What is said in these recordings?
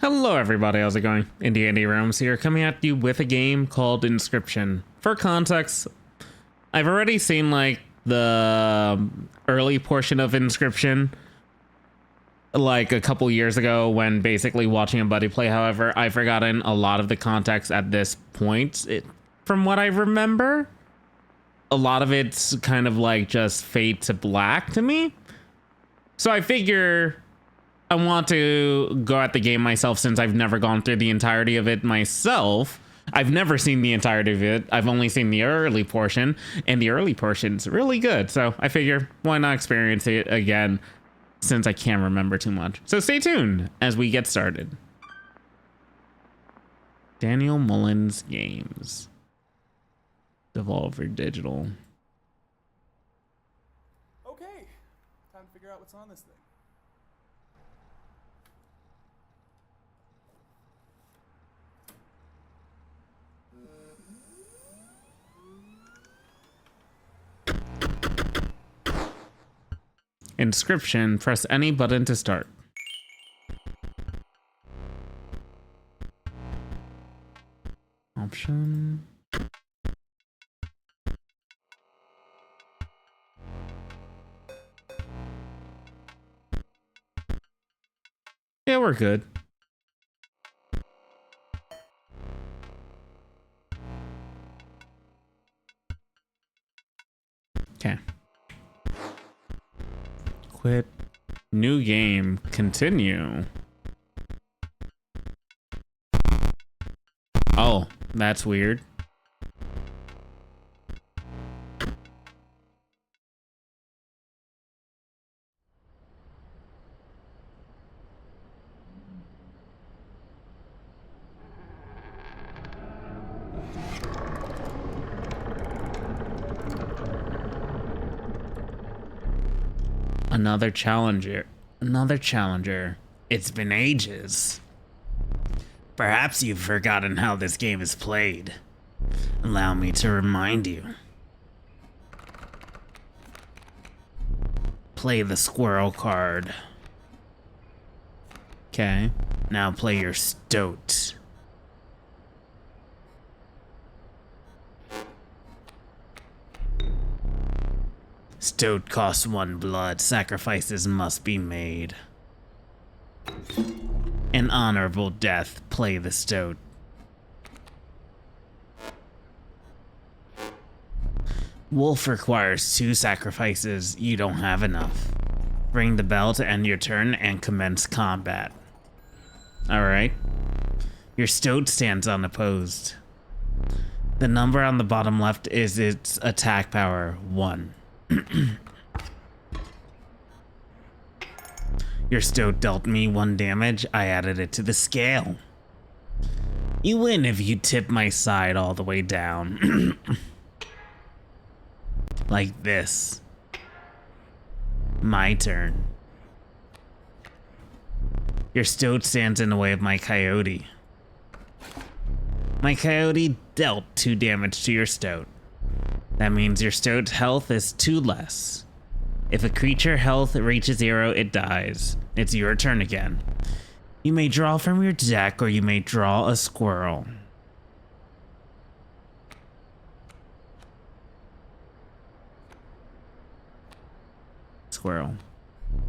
Hello everybody, how's it going? Indie Realms here, coming at you with a game called Inscryption. For context, I've already seen like the early portion of Inscryption like a couple years ago when basically watching a buddy play. However, I've forgotten a lot of the context at this point. From what I remember, a lot of it's kind of like just fade to black to me. So I figure I want to go at the game myself since I've never gone through the entirety of it myself. I've never seen the entirety of it. I've only seen the early portion, and the early portion's really good. So I figure why not experience it again since I can't remember too much. So stay tuned as we get started. Daniel Mullins Games. Devolver Digital. Okay, time to figure out what's on this thing. Inscryption, press any button to start. Option. Yeah, we're good. Okay. Quit. New game. Continue. Oh, that's weird. Another challenger. Another challenger. It's been ages. Perhaps you've forgotten how this game is played. Allow me to remind you. Play the squirrel card. Okay. Now play your stoat. Stoat costs 1 blood. Sacrifices must be made. An honorable death. Play the stoat. Wolf requires 2 sacrifices. You don't have enough. Ring the bell to end your turn and commence combat. Alright. Your stoat stands unopposed. The number on the bottom left is its attack power, 1. Your stoat dealt me 1 damage. I added it to the scale. You win if you tip my side all the way down. Like this. My turn. Your stoat stands in the way of my coyote. My coyote dealt 2 damage to your stoat. That means your stoat's health is 2 less. If a creature health reaches 0, it dies. It's your turn again. You may draw from your deck or you may draw a squirrel. Squirrel.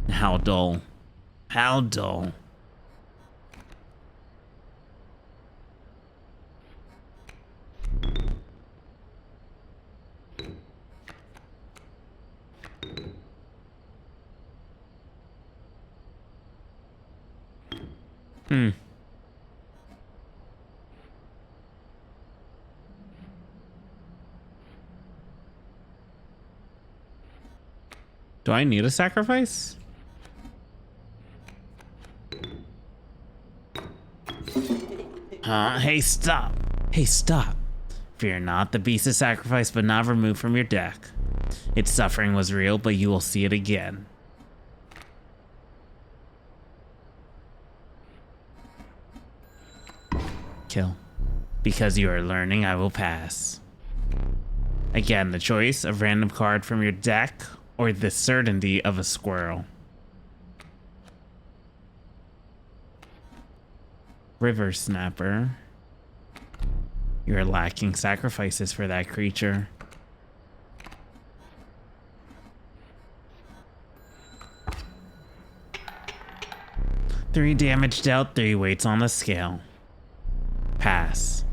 How dull. How dull. Do I need a sacrifice? Hey, stop. Hey, stop. Fear not, the beast is sacrificed but not removed from your deck. Its suffering was real, but you will see it again. Kill. Because you are learning, I will pass. Again, the choice, a random card from your deck, or the certainty of a squirrel. River Snapper. You're lacking sacrifices for that creature. Three damage dealt, 3 weights on the scale. Pass.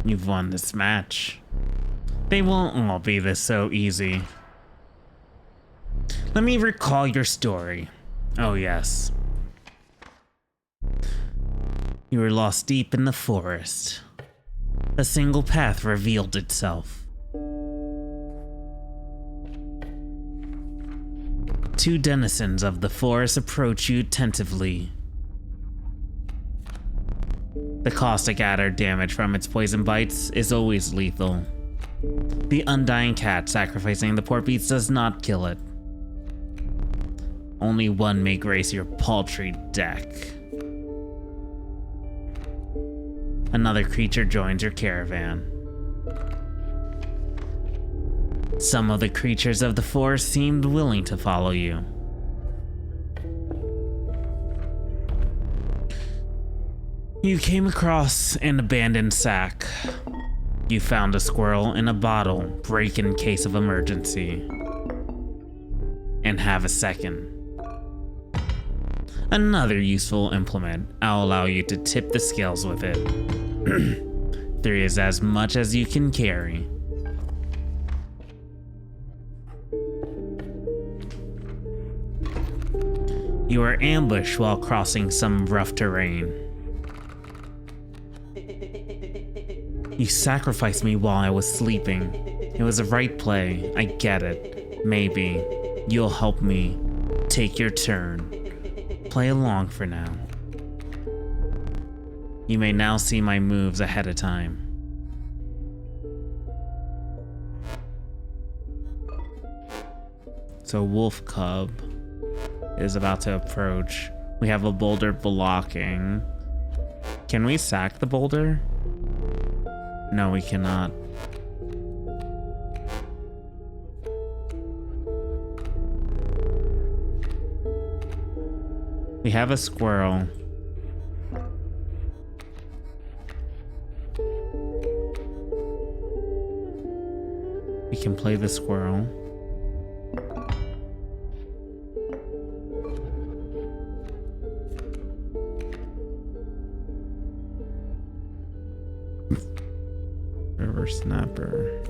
You've won this match. They won't all be this so easy. Let me recall your story. Oh yes. You were lost deep in the forest. A single path revealed itself. 2 denizens of the forest approach you tentatively. The caustic adder damage from its poison bites is always lethal. The undying cat sacrificing the poor beast does not kill it. Only one may grace your paltry deck. Another creature joins your caravan. Some of the creatures of the forest seemed willing to follow you. You came across an abandoned sack. You found a squirrel in a bottle, break in case of emergency. And have a second. Another useful implement. I'll allow you to tip the scales with it. 3 is as much as you can carry. You are ambushed while crossing some rough terrain. You sacrificed me while I was sleeping. It was the right play, I get it. Maybe you'll help me take your turn. Play along for now. You may now see my moves ahead of time. So Wolf Cub is about to approach. We have a boulder blocking. Can we sack the boulder? No, we cannot. We have a squirrel. We can play the squirrel. River Snapper.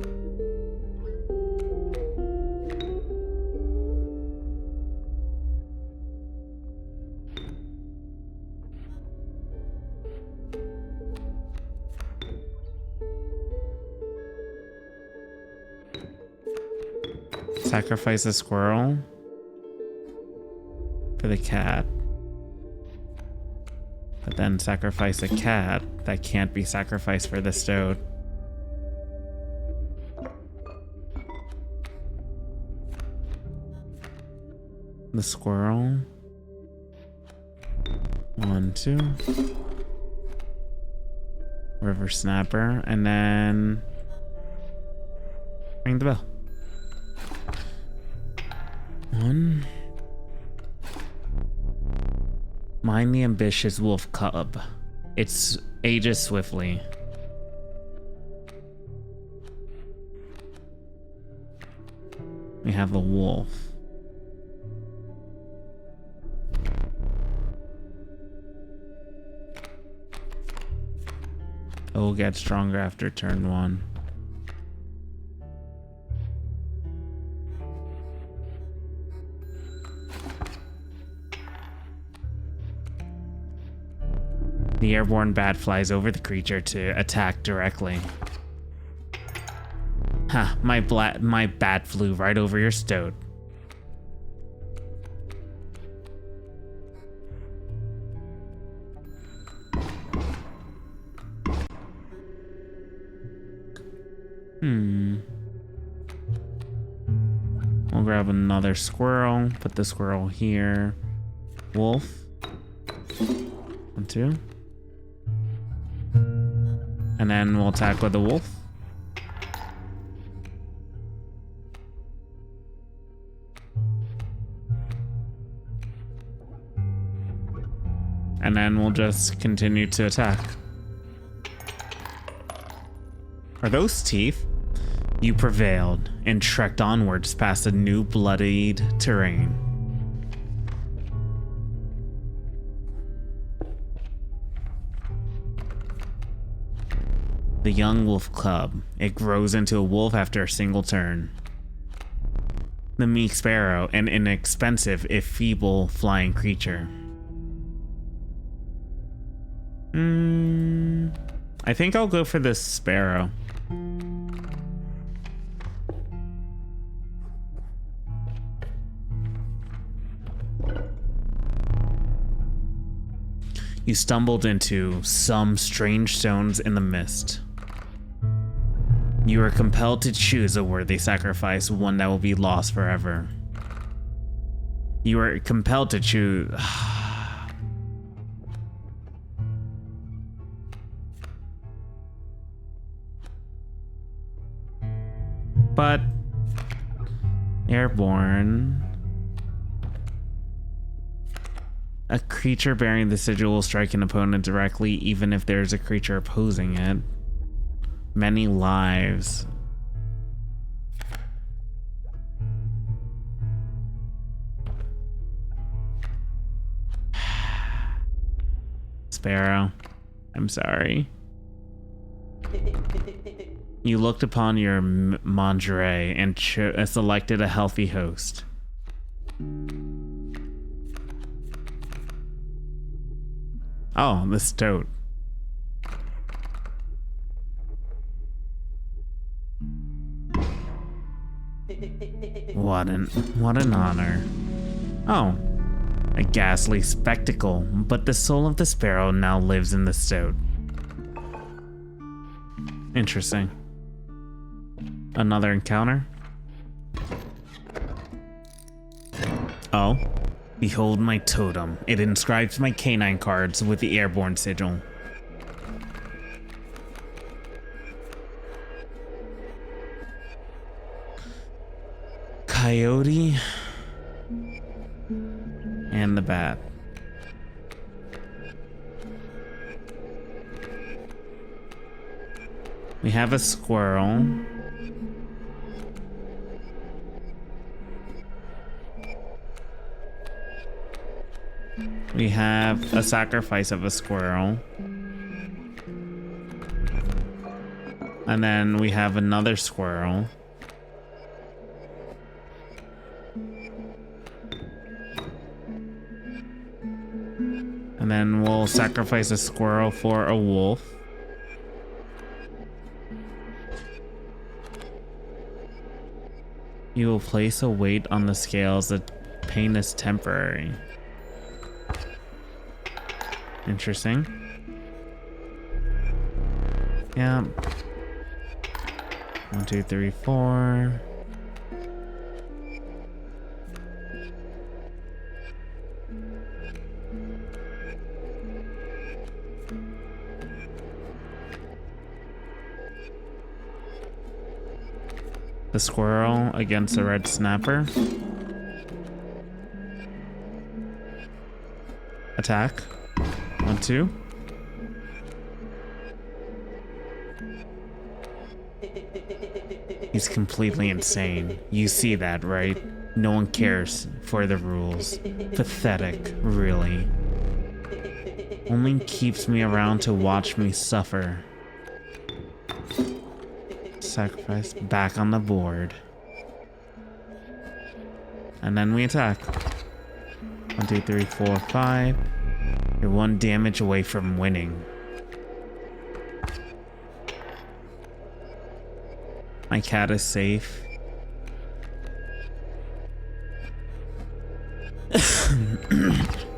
Sacrifice a squirrel for the cat, but then sacrifice a cat that can't be sacrificed for the stoat. The squirrel. 1, 2. River Snapper, and then ring the bell. 1. Mind the ambitious wolf cub. It ages swiftly. We have the wolf. It will get stronger after turn 1. The airborne bat flies over the creature to attack directly. Ha, my bat flew right over your stoat. We'll grab another squirrel, put the squirrel here. Wolf. 1, 2. And then we'll attack with the wolf. and then we'll just continue to attack. Are those teeth? You prevailed and trekked onwards past a new bloodied terrain. The young wolf cub. It grows into a wolf after a single turn. The meek sparrow, an inexpensive if feeble flying creature. I think I'll go for this sparrow. You stumbled into some strange stones in the mist. You are compelled to choose a worthy sacrifice, one that will be lost forever. You are compelled to choose. But airborne. A creature bearing the sigil will strike an opponent directly, even if there's a creature opposing it. Many lives. Sparrow, I'm sorry. You looked upon your lingerie and selected a healthy host. Oh, the stoat. What an honor. Oh, a ghastly spectacle, but the soul of the sparrow now lives in the stoat. Interesting. Another encounter? Oh, behold my totem. It inscribes my canine cards with the airborne sigil. Coyote and the bat. We have a squirrel. We have a sacrifice of a squirrel. And then we have another squirrel. And then we'll sacrifice a squirrel for a wolf. You will place a weight on the scales. The pain is temporary. Interesting. Yeah. 1, 2, 3, 4. The squirrel against the red snapper. Attack. 1, 2. He's completely insane. You see that, right? No one cares for the rules. Pathetic, really. Only keeps me around to watch me suffer. Sacrifice back on the board. And then we attack. 1, 2, 3, 4, 5. You're 1 damage away from winning. My cat is safe.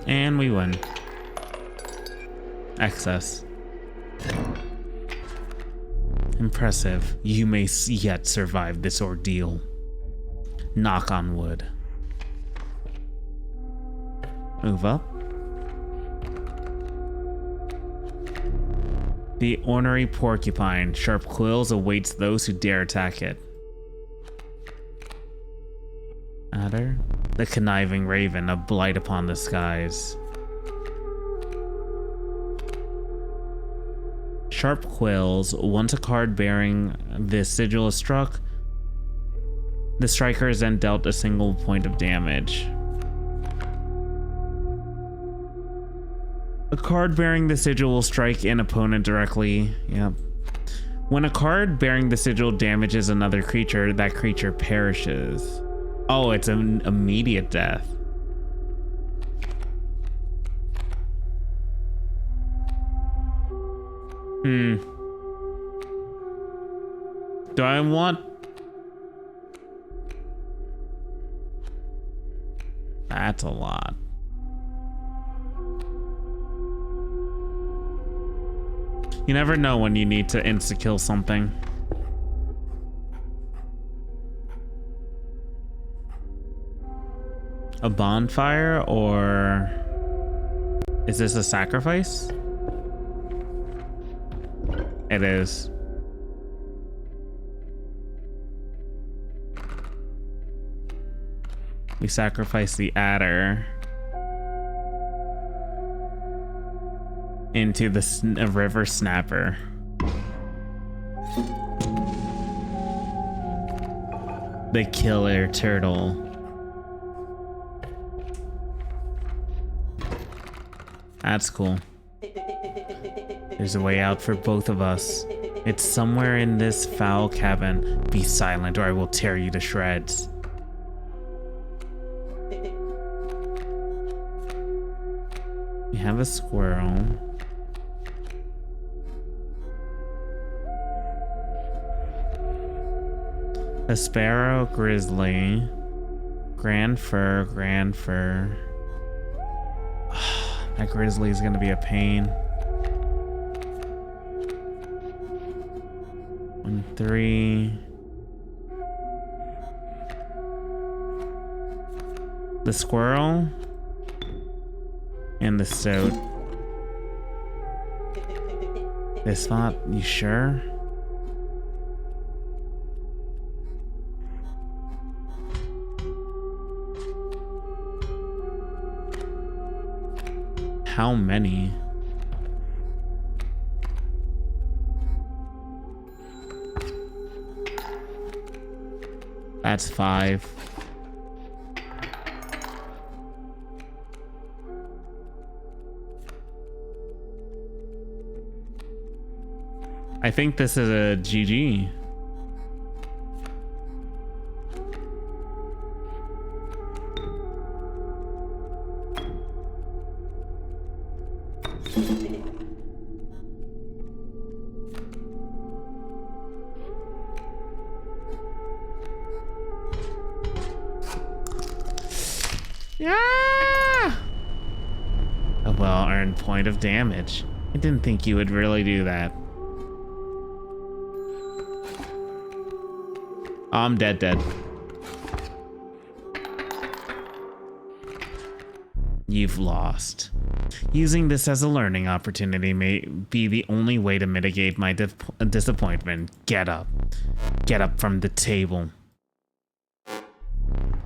And we win. Excess. Impressive. You may yet survive this ordeal. Knock on wood. Move up. The ornery porcupine, sharp quills awaits those who dare attack it. Adder. The conniving raven, a blight upon the skies. sharp quills. Once a card bearing this sigil is struck, the striker is then dealt a single point of damage. A card bearing the sigil will strike an opponent directly. Yep. When a card bearing the sigil damages another creature, that creature perishes. Oh, it's an immediate death. Do I want... That's a lot. You never know when you need to insta-kill something. A bonfire, or... Is this a sacrifice? It is. We sacrifice the adder into the river snapper. The killer turtle. That's cool. There's a way out for both of us. It's somewhere in this foul cabin. Be silent or I will tear you to shreds. We have a squirrel. A sparrow, grizzly, grand fur. That grizzly is gonna be a pain. 1, 3. The squirrel and the stoat. This spot, you sure? How many? That's 5. I think this is a GG. Yeah! A well-earned point of damage. I didn't think you would really do that. I'm dead. You've lost. Using this as a learning opportunity may be the only way to mitigate my disappointment. Get up. Get up from the table.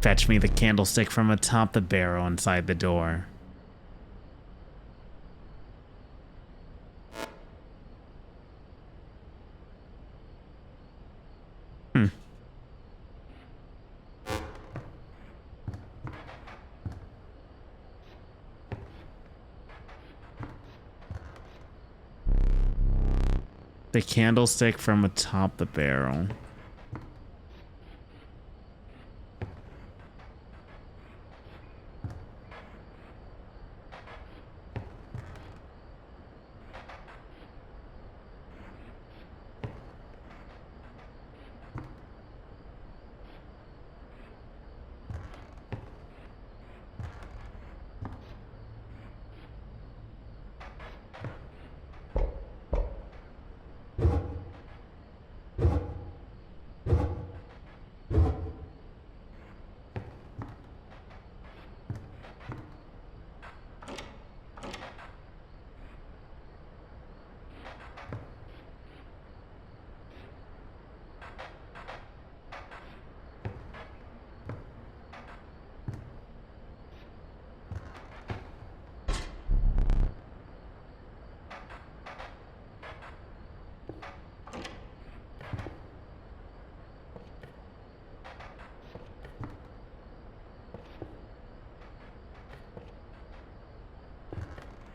Fetch me the candlestick from atop the barrel inside the door. The candlestick from atop the barrel.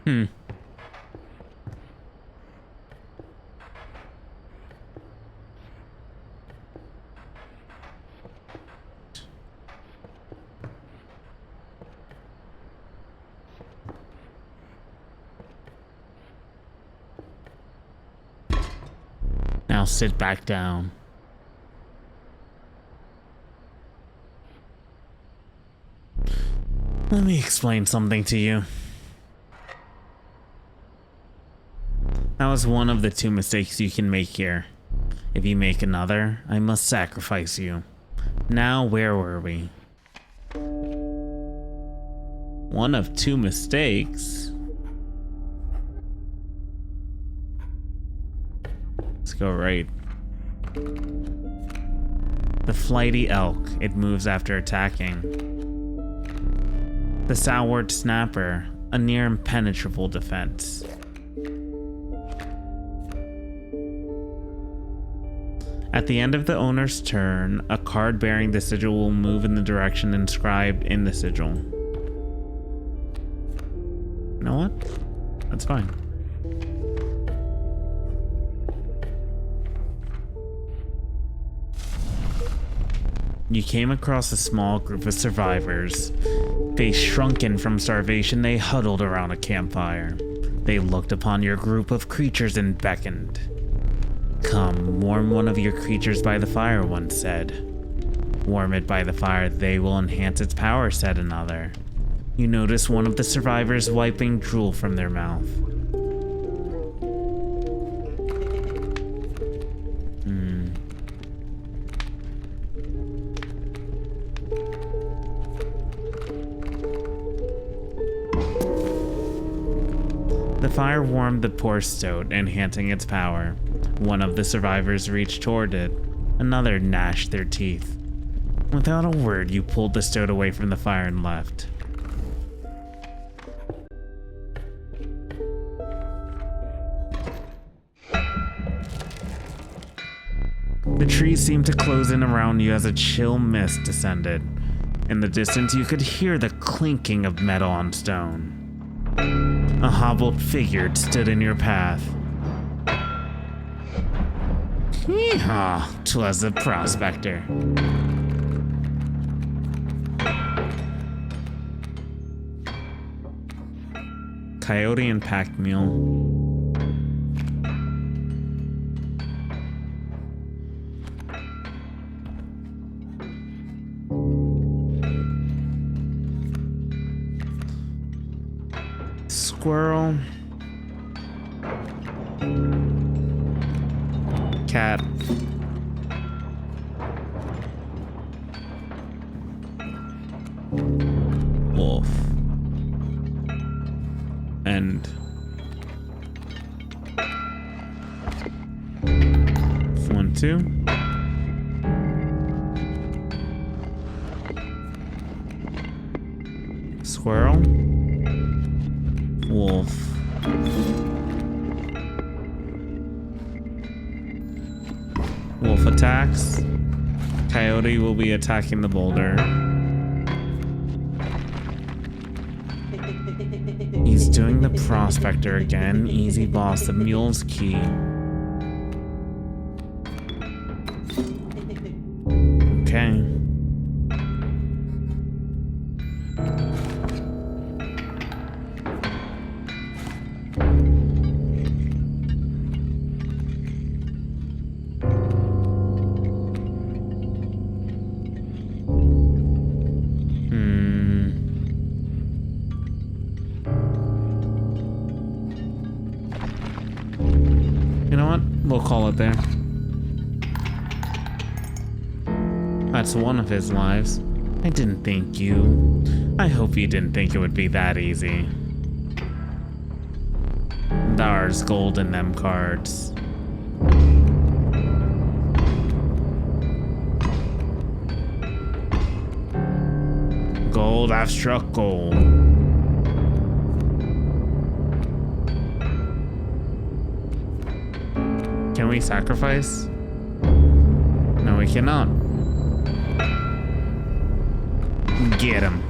Now sit back down. Let me explain something to you. That was one of the 2 mistakes you can make here. If you make another, I must sacrifice you. Now, where were we? One of 2 mistakes? Let's go right. The flighty elk, it moves after attacking. The soured snapper, a near impenetrable defense. At the end of the owner's turn, a card bearing the sigil will move in the direction inscribed in the sigil. You know what? That's fine. You came across a small group of survivors. Face shrunken from starvation, they huddled around a campfire. They looked upon your group of creatures and beckoned. Come, warm one of your creatures by the fire, one said. Warm it by the fire, they will enhance its power, said another. You notice one of the survivors wiping drool from their mouth. The fire warmed the poor stoat, enhancing its power. One of the survivors reached toward it. Another gnashed their teeth. Without a word, you pulled the stoat away from the fire and left. The trees seemed to close in around you as a chill mist descended. In the distance, you could hear the clinking of metal on stone. A hobbled figure stood in your path. Yeehaw, 'twas the prospector. Coyote and pack mule. Squirrel. Cat. Wolf. And 1, 2. Squirrel. Wolf. Wolf attacks. Coyote will be attacking the boulder. He's doing the prospector again. Easy boss, the mule's key. Okay. We'll call it there. That's one of his lives. I didn't think you. I hope you didn't think it would be that easy. There's gold in them cards. Gold, I've struck gold. Can we sacrifice? No, we cannot. Get him.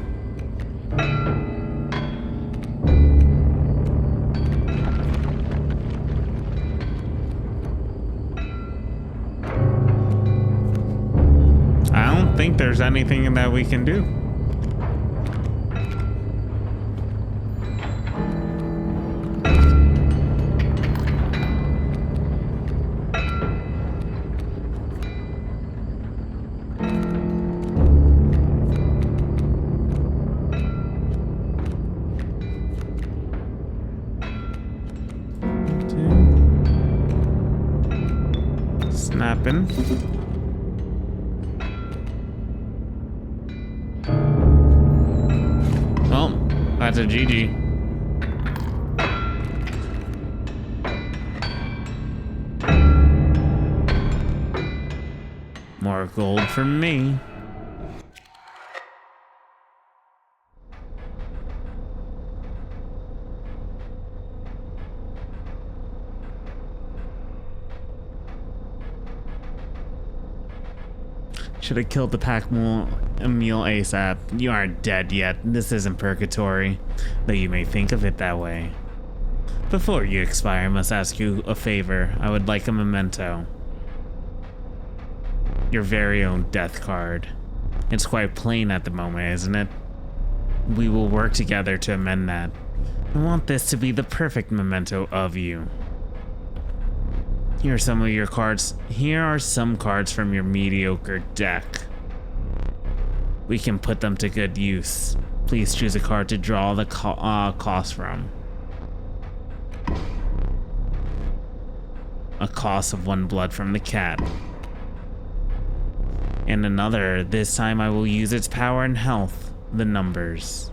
think there's anything that we can do. Snapping. Oh, that's a GG. More gold for me. Should have killed the pack mule ASAP. You aren't dead yet. This isn't purgatory, though you may think of it that way. Before you expire, I must ask you a favor. I would like a memento. Your very own death card. It's quite plain at the moment, isn't it? We will work together to amend that. I want this to be the perfect memento of you. Here are some of your cards. Here are some cards from your mediocre deck. We can put them to good use. Please choose a card to draw the cost from. A cost of 1 blood from the cat. And another, this time I will use its power and health, the numbers.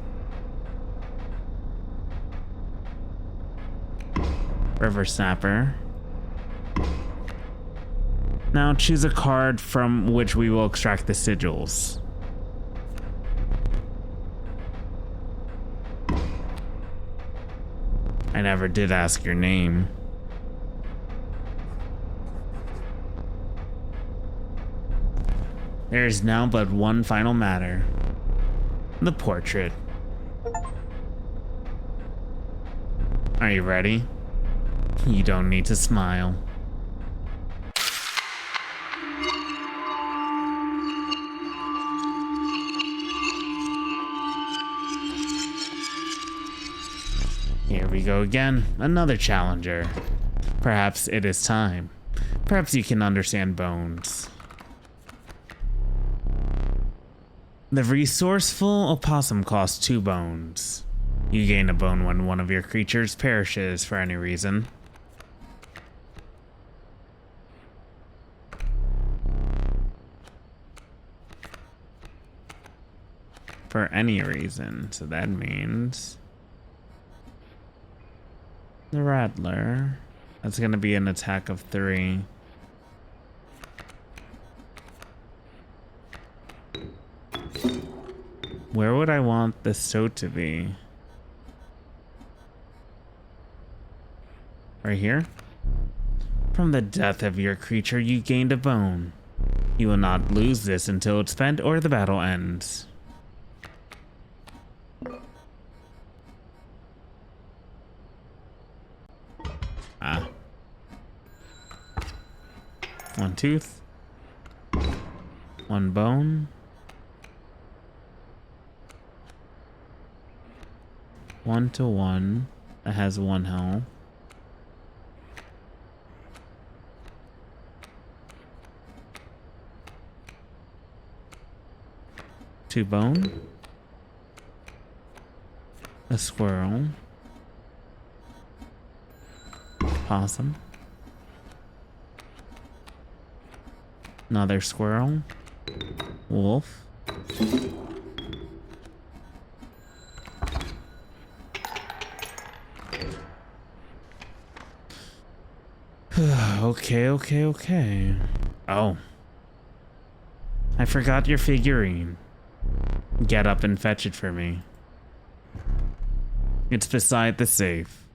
River Snapper. Now choose a card from which we will extract the sigils. I never did ask your name. There is now but one final matter. The portrait. Are you ready? You don't need to smile. Here we go again, another challenger. Perhaps it is time. Perhaps you can understand bones. The resourceful opossum costs 2 bones. You gain a bone when one of your creatures perishes for any reason. For any reason, so that means... the Rattler. That's gonna be an attack of 3. Where would I want the stoat to be? Right here? From the death of your creature, you gained a bone. You will not lose this until it's spent or the battle ends. Ah. 1 tooth. 1 bone. 1 to 1. That has 1 health. Two bone. A squirrel. Possum. Another squirrel. Wolf. Okay. Oh. I forgot your figurine. Get up and fetch it for me. It's beside the safe.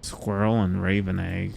Squirrel and raven egg.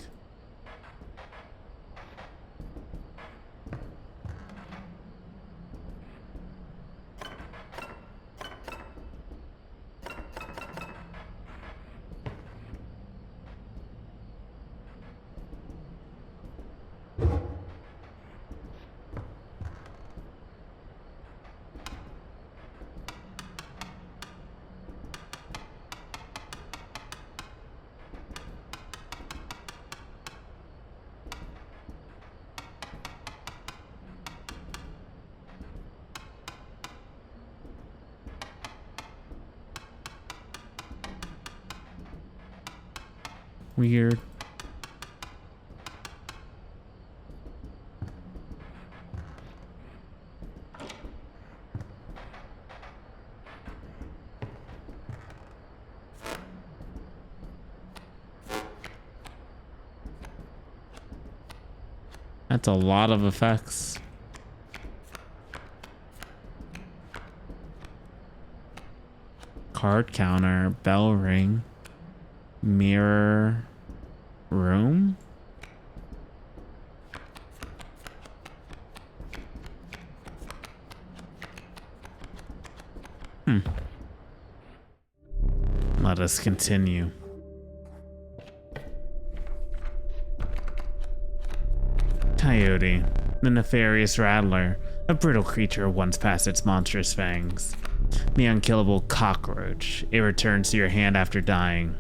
Weird. That's a lot of effects. Card counter, bell ring, mirror room. Let us continue. Coyote, the nefarious rattler, a brittle creature once past its monstrous fangs. The unkillable cockroach, it returns to your hand after dying.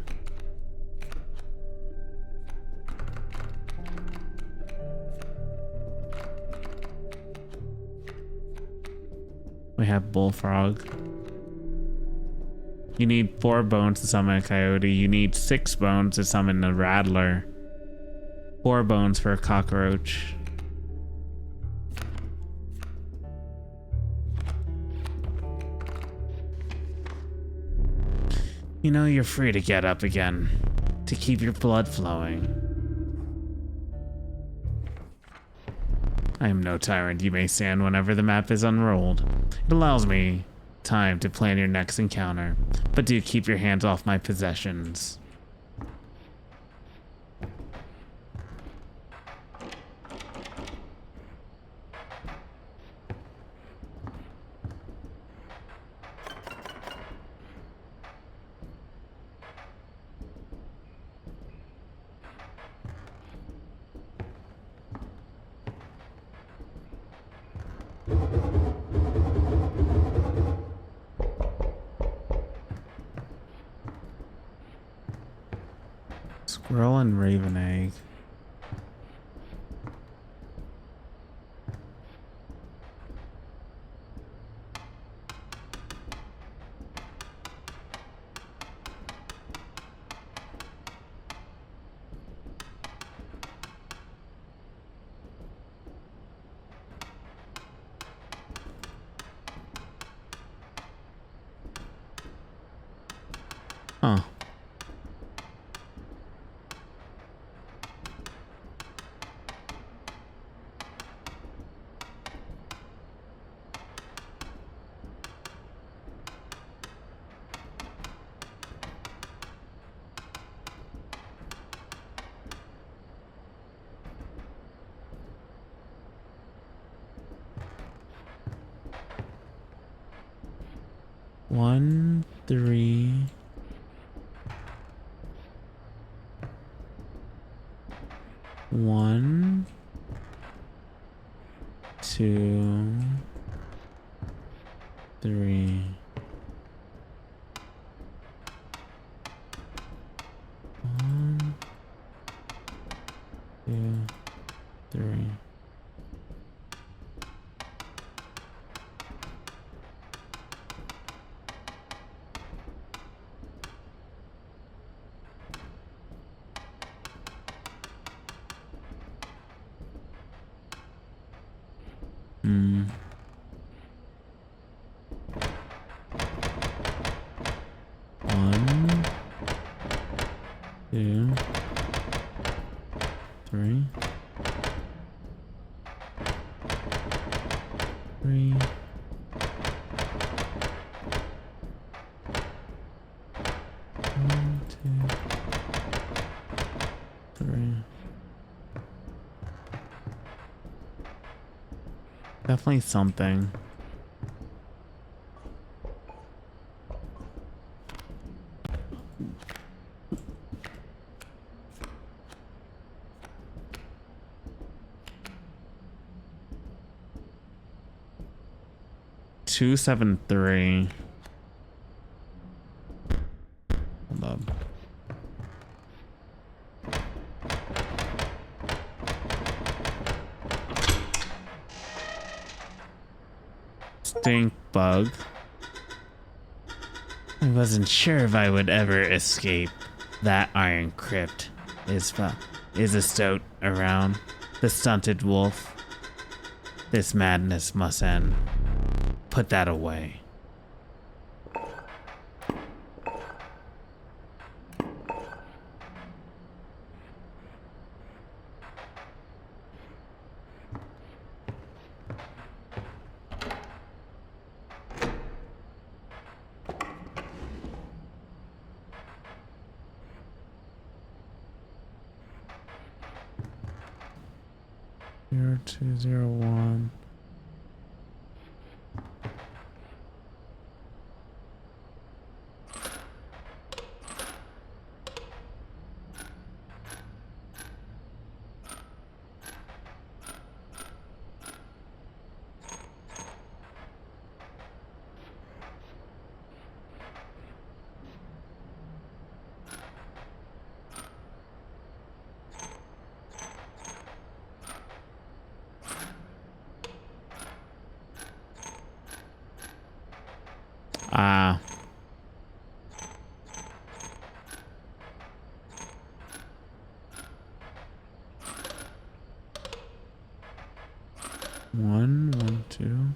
We have bullfrog. You need 4 bones to summon a coyote. You need 6 bones to summon a rattler. 4 bones for a cockroach. You know, you're free to get up again, to keep your blood flowing. I am no tyrant. You may stand whenever the map is unrolled. It allows me time to plan your next encounter, but do keep your hands off my possessions. Squirrel and raven egg. Huh. One, 3. One, 2, 3. One, 2, 3. One, 2, 3. 3. One, 2, 3. Definitely something. Two, 7, 3. Hold up. Stink bug. I wasn't sure if I would ever escape that iron crypt. is a stoat around. The stunted wolf. This madness must end. Put that away. Zero 201. Ah. One, two.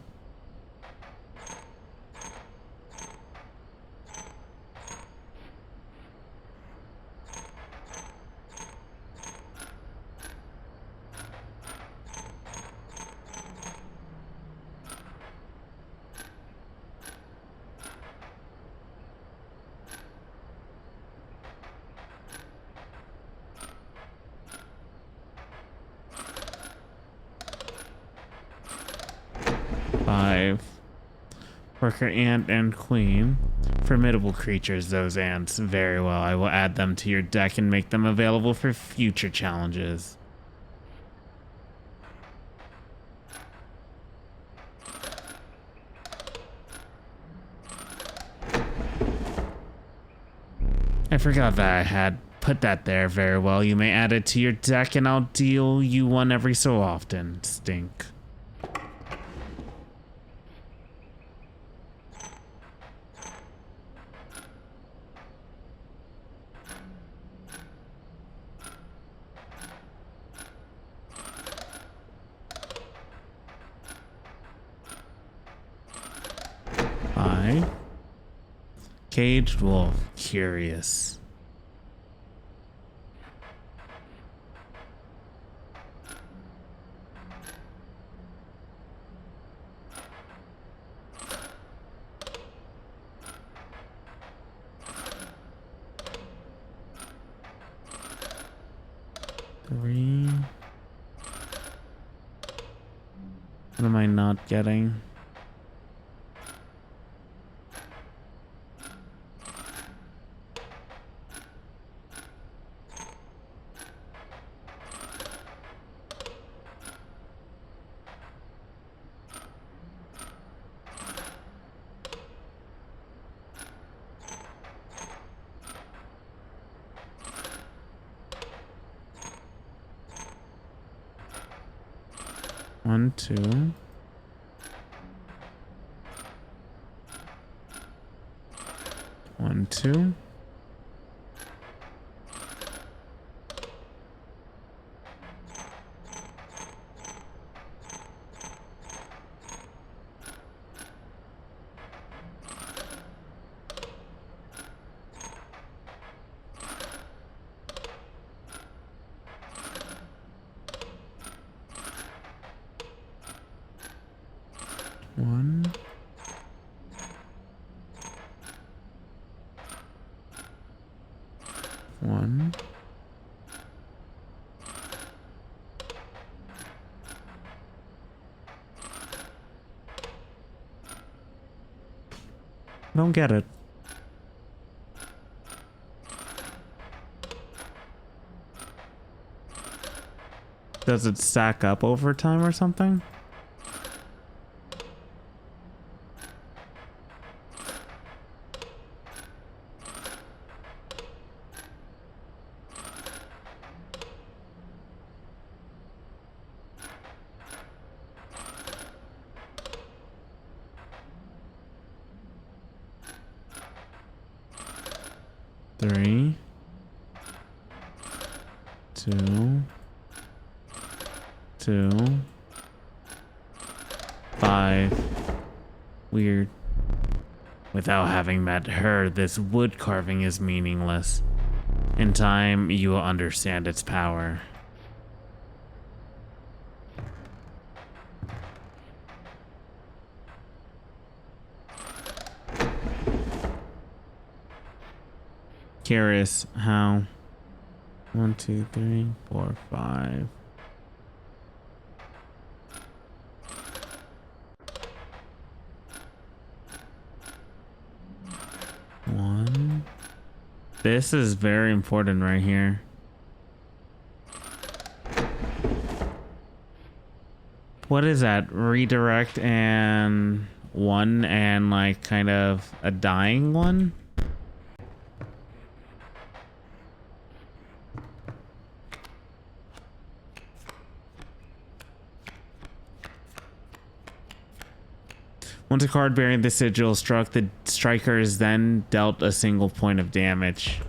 Five. Worker ant and queen. Formidable creatures, those ants. Very well. I will add them to your deck and make them available for future challenges. I forgot that I had put that there. Very well. You may add it to your deck and I'll deal you one every so often. Stink. Caged wolf. Curious. Three. What am I not getting? One, two. One, two. One. One. Don't get it. Does it stack up over time or something? Three. 2, 5. Weird. Without having met her, this wood carving is meaningless. In time, you will understand its power. Curious how. 1, 2, 3, 4, 5. One. This is very important right here. What is that? Redirect and 1 and like kind of a dying one? Once a card bearing the sigil struck, the striker is then dealt a single point of damage.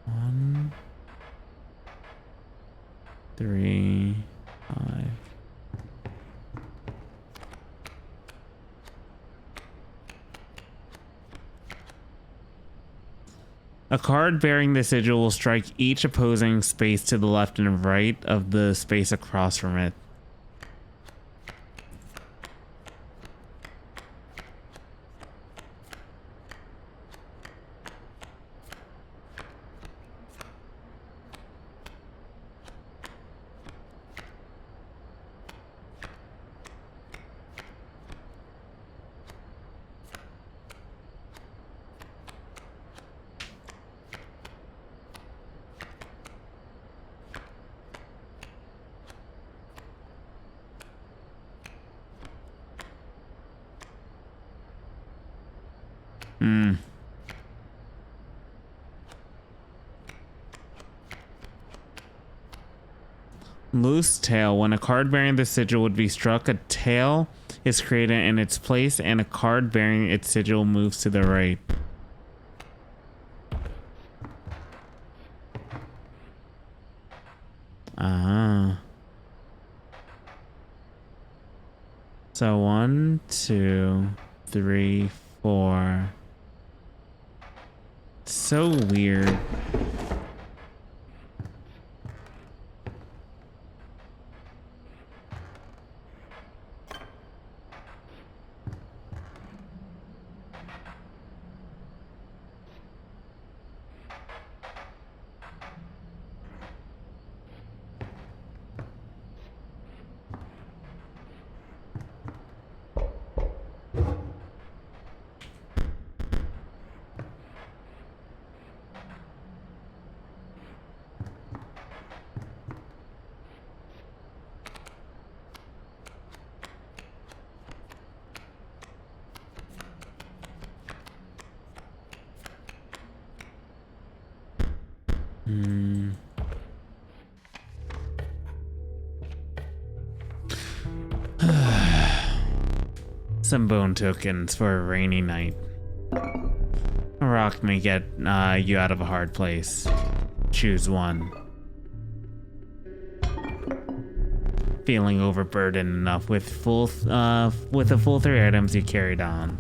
One, 3, 5. A card bearing the sigil will strike each opposing space to the left and right of the space across from it. Loose tail. When a card bearing the sigil would be struck, a tail is created in its place and a card bearing its sigil moves to the right. So 1, 2, 3, 4. So weird. Some bone tokens for a rainy night. A rock may get you out of a hard place. Choose one. Feeling overburdened enough with the full 3 items you carried on.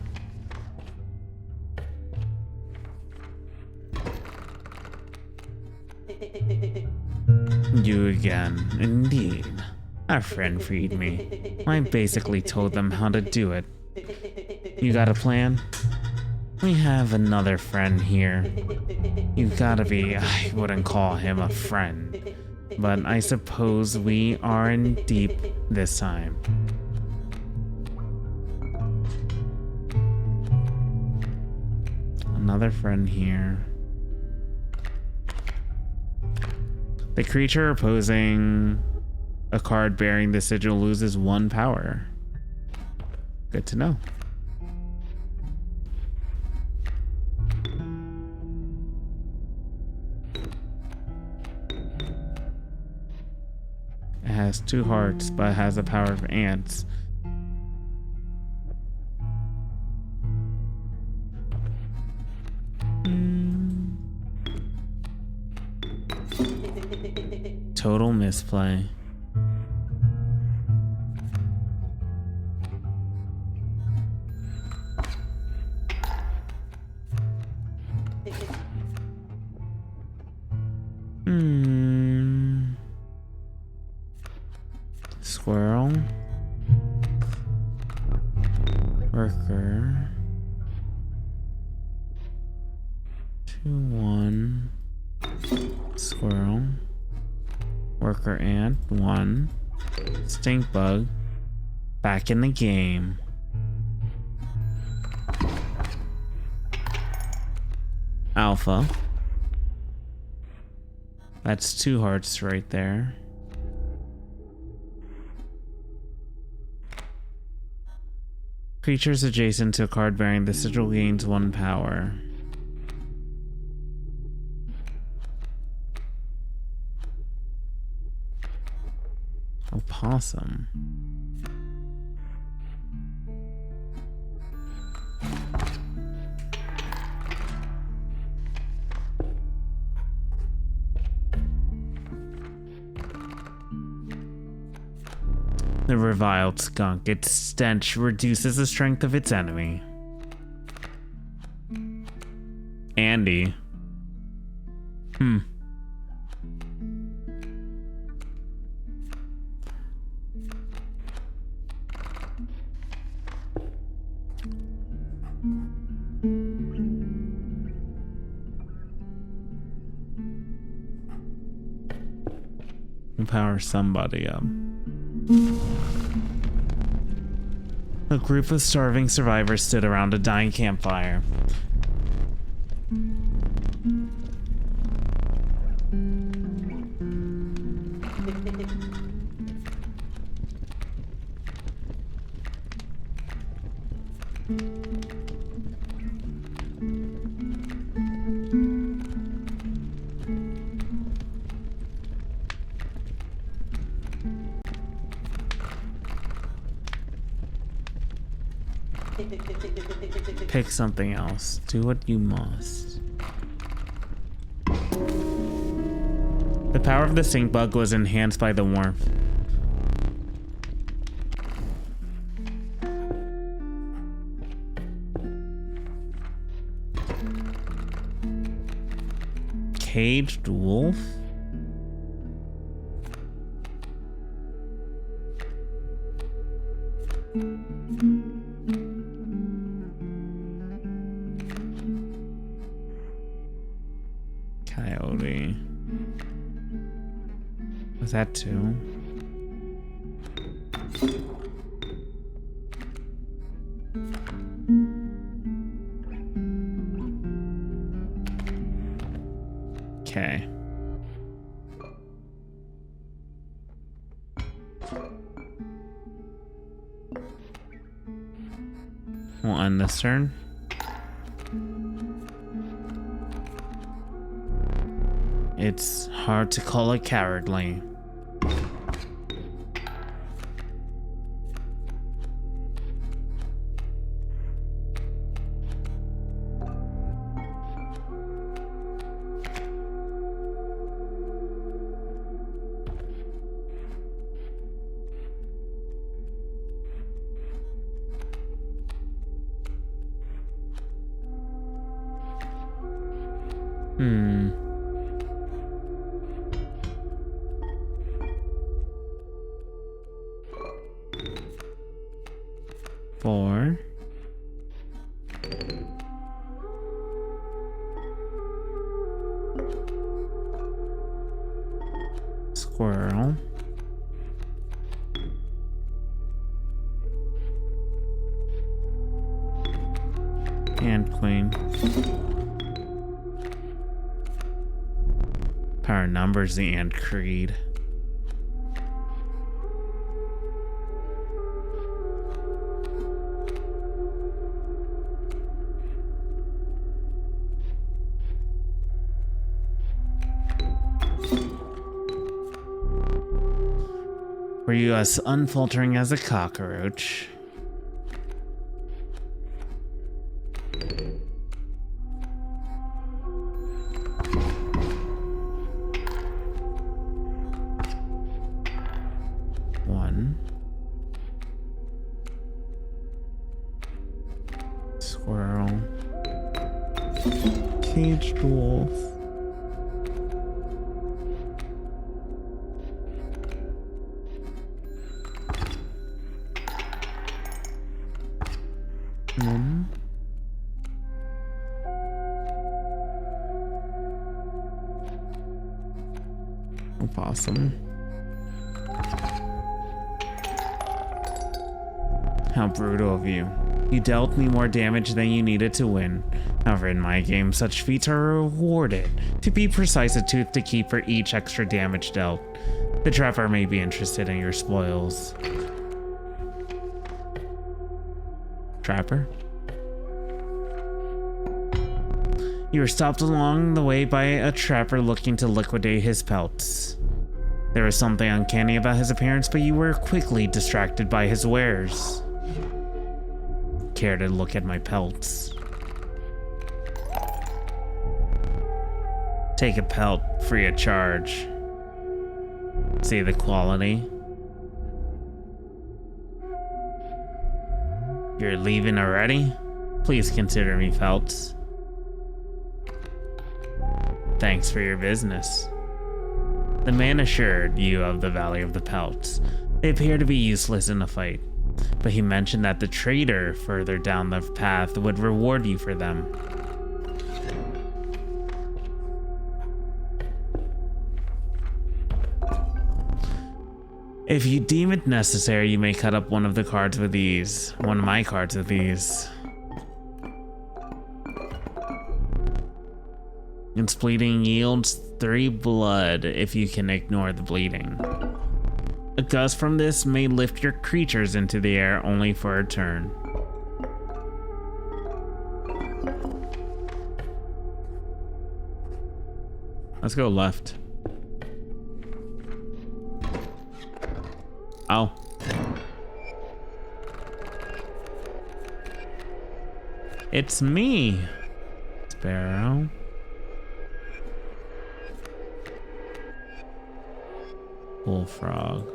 You again, indeed. Our friend freed me. I basically told them how to do it. You got a plan? We have another friend here. You gotta be, I wouldn't call him a friend, but I suppose we are in deep this time. Another friend here. The creature opposing a card bearing the sigil loses 1 power. Good to know. It has 2 hearts, but has the power of ants. Total misplay. Squirrel. Worker. 2-1. Squirrel. Worker ant. 1. Stink bug. Back in the game. Alpha. That's 2 hearts right there. Creatures adjacent to a card bearing the sigil gains 1 power. Opossum. The reviled skunk. Its stench reduces the strength of its enemy. Andy. We'll power somebody up. A group of starving survivors stood around a dying campfire. Pick something else. Do what you must. The power of the stink bug was enhanced by the warmth. Caged wolf? Coyote. Was that 2? Okay. We'll end this turn. It's hard to call it cowardly. Four. Squirrel. And queen. Power numbers the Ant Creed. Were you as unfaltering as a cockroach? The wolf. Opossum. How brutal of you. You dealt me more damage than you needed to win. However, in my game, such feats are rewarded. To be precise, a tooth to keep for each extra damage dealt. The trapper may be interested in your spoils. Trapper? You were stopped along the way by a trapper looking to liquidate his pelts. There was something uncanny about his appearance, but you were quickly distracted by his wares. Care to look at my pelts? Take a pelt free of charge. See the quality? You're leaving already? Please consider me pelts. Thanks for your business. The man assured you of the value of the pelts. They appear to be useless in a fight, but he mentioned that the trader further down the path would reward you for them. If you deem it necessary, you may cut up one of my cards with ease. Its bleeding yields 3 blood if you can ignore the bleeding. A gust from this may lift your creatures into the air only for a turn. Let's go left. Oh. It's me, Sparrow. Bullfrog.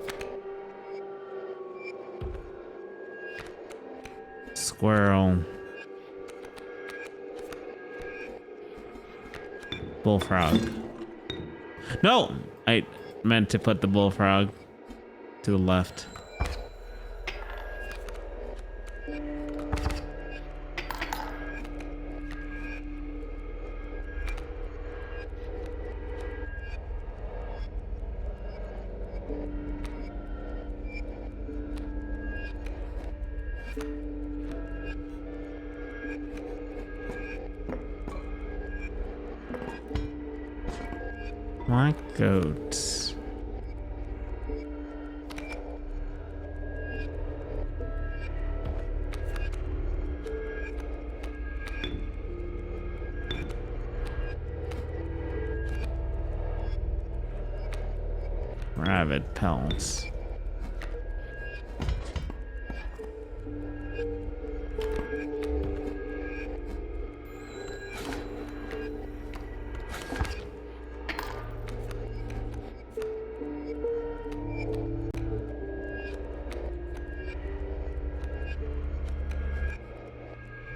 Squirrel. Bullfrog. No! I meant to put the bullfrog to the left. My goats. Rabbit pelts.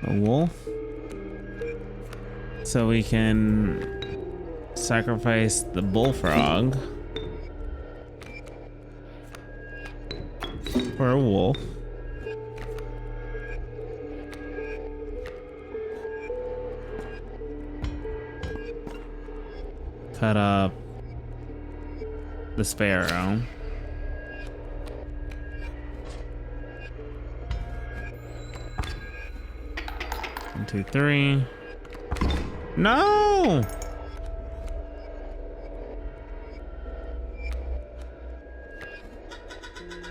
A wolf, so we can sacrifice the bullfrog for a wolf. Cut up the sparrow. 1, 2, 3. No!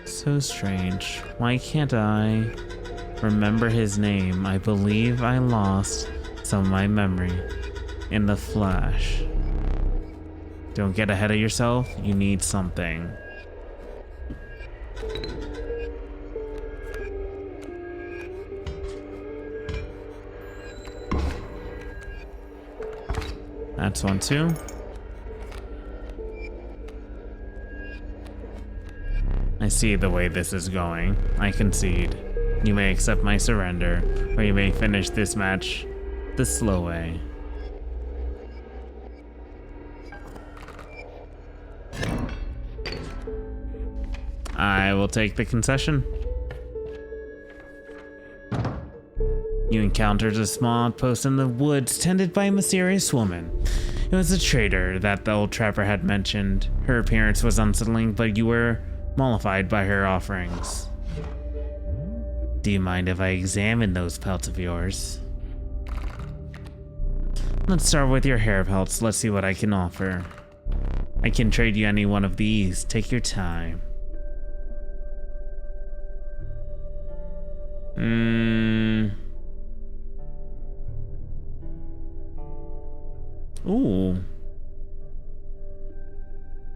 So strange. Why can't I remember his name? I believe I lost some of my memory in the flash. Don't get ahead of yourself. You need something. That's 1, 2. I see the way this is going. I concede. You may accept my surrender, or you may finish this match the slow way. I will take the concession. You encountered a small outpost in the woods tended by a mysterious woman. It was a trader that the old trapper had mentioned. Her appearance was unsettling, but you were mollified by her offerings. Do you mind if I examine those pelts of yours? Let's start with your hair pelts. Let's see what I can offer. I can trade you any one of these. Take your time. Ooh.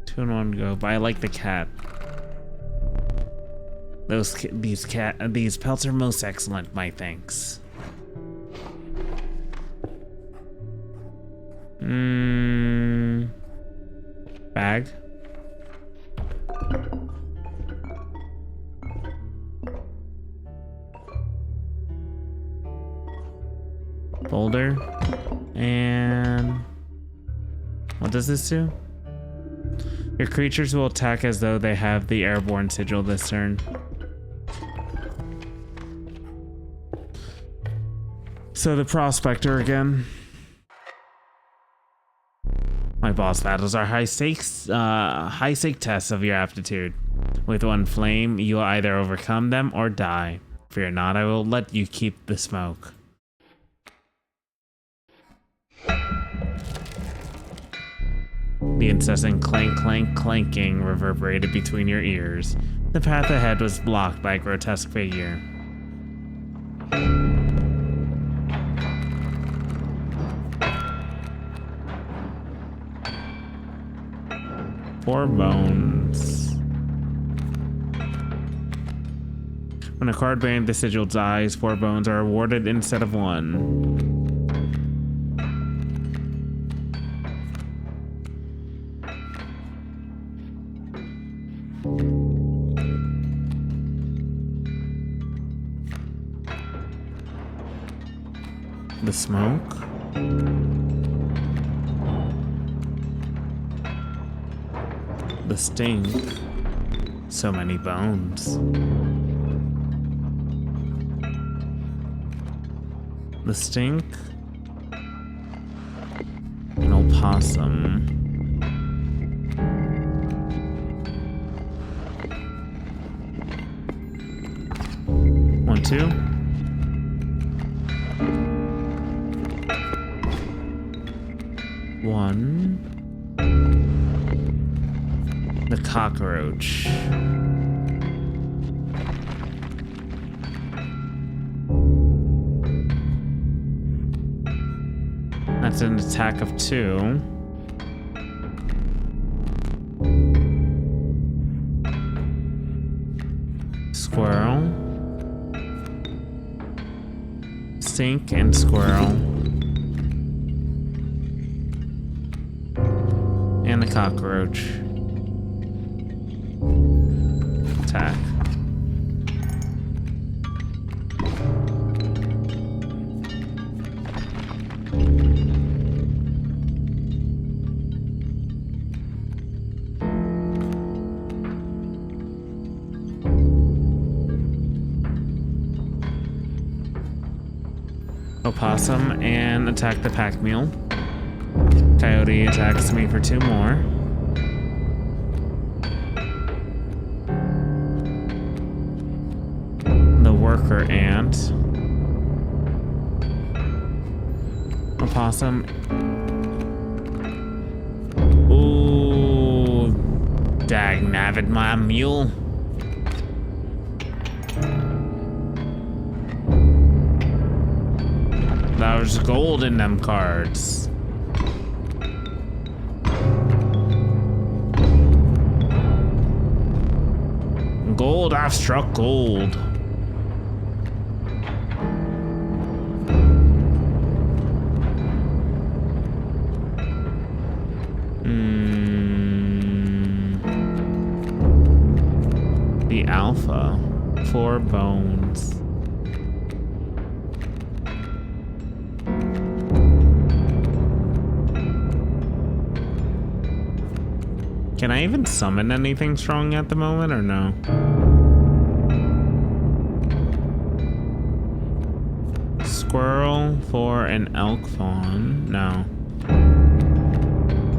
2 in 1 go, but I like the cat. These pelts are most excellent, my thanks. Bag. Boulder. And what does this do? Your creatures will attack as though they have the airborne sigil this turn. So the prospector again. My boss battles are high stake tests of your aptitude. With one flame, you will either overcome them or die. Fear not, I will let you keep the smoke. The incessant clank, clank, clanking reverberated between your ears. The path ahead was blocked by a grotesque figure. Four bones. When a card bearing the sigil dies, 4 bones are awarded instead of 1. The smoke. The stink. So many bones. The stink. An opossum. One, two. One. The cockroach. That's an attack of 2. Squirrel. Stink and squirrel. And the cockroach. Attack. Opossum and attack the pack mule. Coyote attacks me for 2 more. The worker ant. Opossum. Ooh, dag nabbit my mule. There's gold in them cards. Gold, I've struck gold. The alpha. 4 bones. Can I even summon anything strong at the moment or no? Squirrel for an elk fawn. No.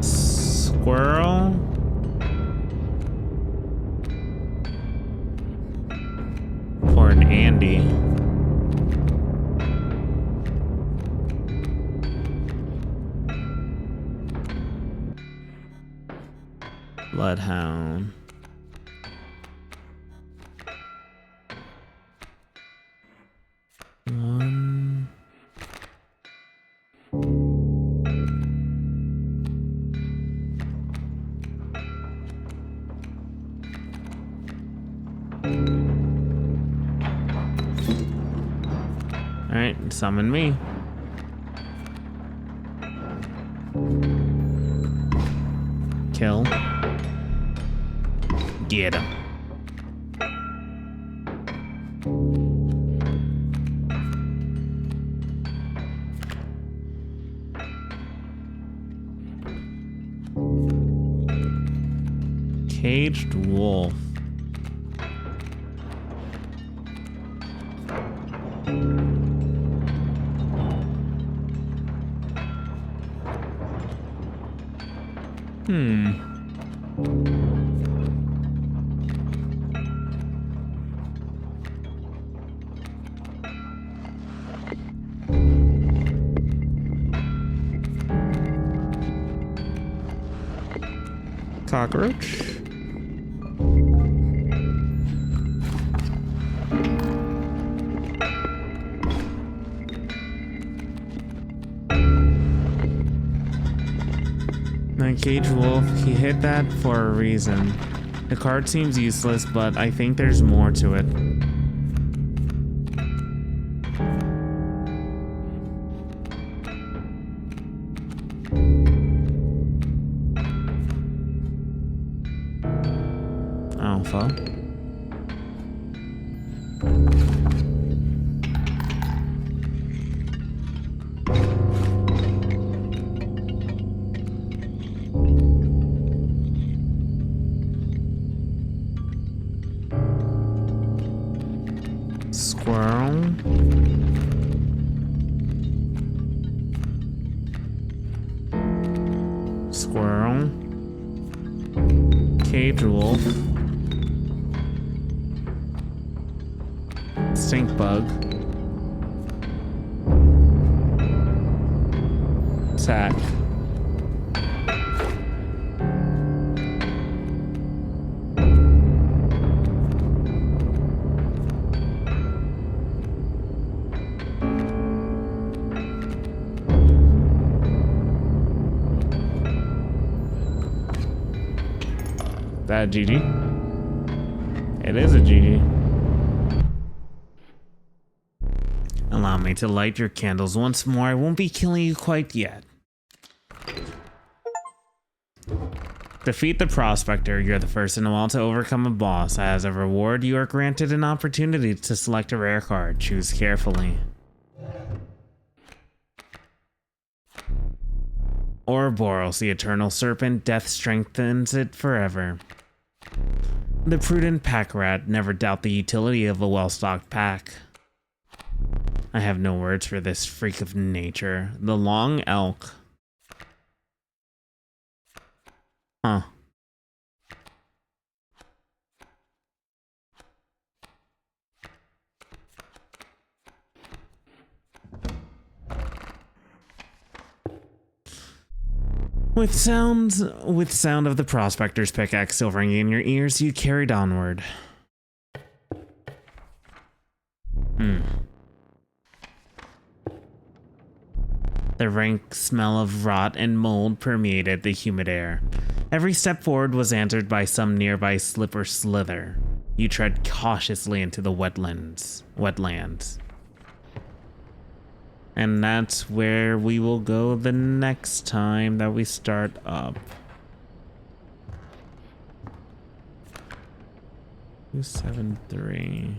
Squirrel. For an Andy. Bloodhound. One. All right, summon me. Kill. Get him. Caged wolf. Cockroach. My cage wolf, he hit that for a reason. The card seems useless, but I think there's more to it. Alpha. Squirrel. Squirrel. Cage wolf. Stink bug. Sack. That GG? It is a GG. Allow me to light your candles once more. I won't be killing you quite yet. Defeat the prospector. You're the first in a while to overcome a boss. As a reward, you are granted an opportunity to select a rare card. Choose carefully. Ouroboros, the eternal serpent. Death strengthens it forever. The prudent pack rat. Never doubt the utility of a well-stocked pack. I have no words for this freak of nature. The long elk. Huh. With sound of the prospector's pickaxe still ringing in your ears, you carried onward. The rank smell of rot and mold permeated the humid air. Every step forward was answered by some nearby slip or slither. You tread cautiously into the wetlands. And that's where we will go the next time that we start up. 273.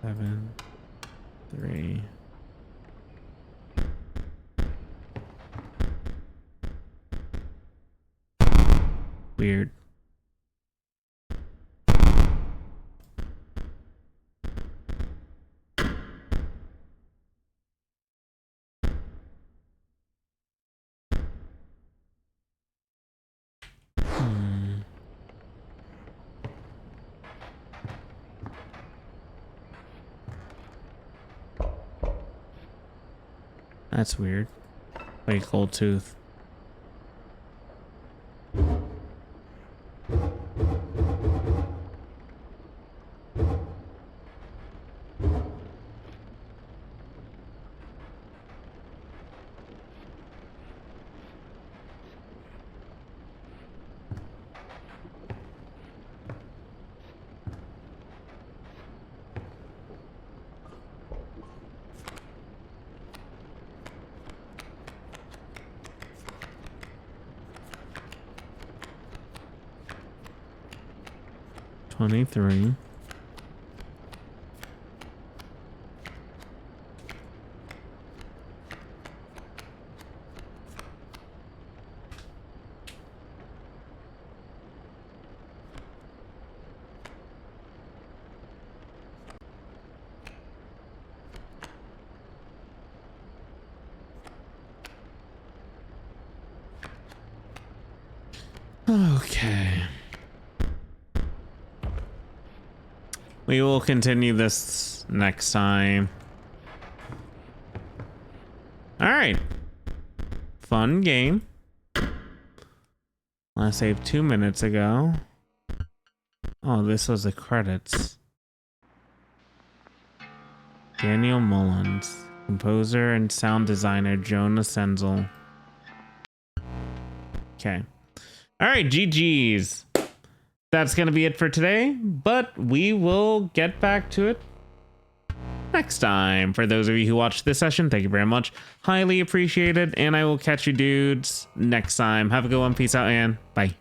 Seven. 3. Weird. That's weird. Like cold tooth. $23. Okay. We will continue this next time. All right. Fun game. Last save 2 minutes ago. Oh, this was the credits. Daniel Mullins, composer and sound designer Jonah Senzel. Okay. All right, GG's. That's going to be it for today, but we will get back to it next time. For those of you who watched this session, thank you very much. Highly appreciated, and I will catch you dudes next time. Have a good one. Peace out, and bye.